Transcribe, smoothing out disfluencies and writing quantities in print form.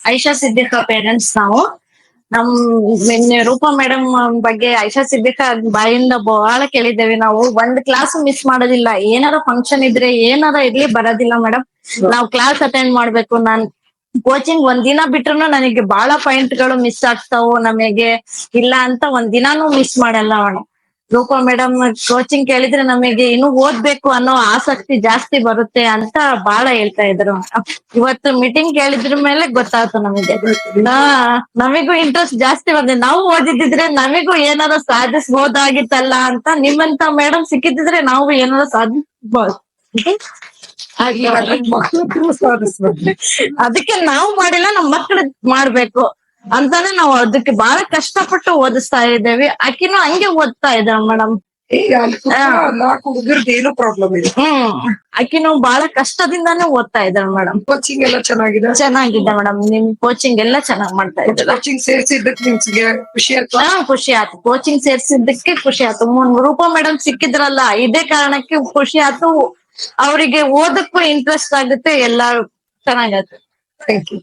Aisha Siddika parents ನಾವು. ನಮ್ Roopa madam ಬಗ್ಗೆ ಐಶಾ ಸಿದ್ದಿಕಾ ಬಾಯಿಂದ ಬಹಳ ಕೇಳಿದ್ದೇವೆ ನಾವು. ಒಂದ್ ಕ್ಲಾಸ್ ಮಿಸ್ ಮಾಡೋದಿಲ್ಲ. ಏನಾರ ಫಂಕ್ಷನ್ ಇದ್ರೆ ಏನಾರ ಇರ್ಲಿ ಬರೋದಿಲ್ಲ ಮೇಡಮ್. ನಾವ್ ಕ್ಲಾಸ್ ಅಟೆಂಡ್ ಮಾಡ್ಬೇಕು. ನಾನ್ ಕೋಚಿಂಗ್ ಒಂದ್ ದಿನ ಬಿಟ್ರುನು ನನಗೆ ಬಹಳ ಪಾಯಿಂಟ್ ಗಳು ಮಿಸ್ ಆಗ್ತಾವು ನಮಗೆ. ಇಲ್ಲ ಅಂತ ಒಂದ್ ದಿನಾನು ಮಿಸ್ ಮಾಡಲ್ಲ ಮೇಡಮ್. ರೂಪಾ ಮೇಡಮ್ ಕೋಚಿಂಗ್ ಕೇಳಿದ್ರೆ ನಮಗೆ ಇನ್ನು ಓದ್ಬೇಕು ಅನ್ನೋ ಆಸಕ್ತಿ ಜಾಸ್ತಿ ಬರುತ್ತೆ ಅಂತ ಬಹಳ ಹೇಳ್ತಾ ಇದ್ರು. ಇವತ್ತು ಮೀಟಿಂಗ್ ಕೇಳಿದ್ರ ಮೇಲೆ ಗೊತ್ತಾಯ್ತು ನಮಗೆ. ಹಾ, ನಮಿಗೂ ಇಂಟ್ರೆಸ್ಟ್ ಜಾಸ್ತಿ ಬಂದಿದೆ. ನಾವು ಓದಿದ್ರೆ ನಮಿಗೂ ಏನಾರ ಸಾಧಿಸಬಹುದಾಗಿತ್ತಲ್ಲ ಅಂತ ನಿಮ್ಮಂತ ಮೇಡಮ್ ಸಿಕ್ಕಿದ್ರೆ ನಾವು ಏನಾರ ಸಾಧಿಸಬಹುದು. ಮಕ್ಕಳು ಸಾಧಿಸ್ಬೇಕು. ಅದಕ್ಕೆ ನಾವು ಮಾಡಿಲ್ಲ, ನಮ್ ಮಕ್ಳು ಮಾಡ್ಬೇಕು ಅಂತಾನೆ ನಾವು ಅದಕ್ಕೆ ಬಹಳ ಕಷ್ಟಪಟ್ಟು ಓದಿಸ್ತಾ ಇದ್ದೇವೆ. ಆಕಿನೂ ಹಂಗೆ ಓದ್ತಾ ಇದ್ದಾಳ ಮೇಡಮ್. ನಾಲ್ಕು ಹುಡುಗರ್ದು ಏನು ಪ್ರಾಬ್ಲಮ್ ಇಲ್ಲ. ಆಕಿನೂ ಬಹಳ ಕಷ್ಟದಿಂದಾನೇ ಓದ್ತಾ ಇದ್ದಾಳ ಮೇಡಮ್. ಕೋಚಿಂಗ್ ಎಲ್ಲ ಚೆನ್ನಾಗಿದೆ. ಚೆನ್ನಾಗಿದೆ ಮೇಡಮ್. ನಿಮ್ ಕೋಚಿಂಗ್ ಎಲ್ಲ ಚೆನ್ನಾಗ್ ಮಾಡ್ತಾ ಇದ್ದಾರೆ. ಕೋಚಿಂಗ್ ಸೇರ್ಸಿದ್ದಕ್ಕೆ ನಿಮ್ಗೆ ಖುಷಿ ಆಯ್ತು? ಖುಷಿ ಆಯ್ತು. ಕೋಚಿಂಗ್ ಸೇರ್ಸಿದ್ದಕ್ಕೆ ಖುಷಿ ಆಯ್ತು. ರೂಪಾ ಮೇಡಮ್ ಸಿಕ್ಕಿದ್ರಲ್ಲ, ಇದೇ ಕಾರಣಕ್ಕೆ ಖುಷಿ ಆಯ್ತು. ಅವರಿಗೆ ಓದಕ್ಕೂ ಇಂಟ್ರೆಸ್ಟ್ ಆಗುತ್ತೆ. ಎಲ್ಲ ಚೆನ್ನಾಗತ್ತೆ. Thank you.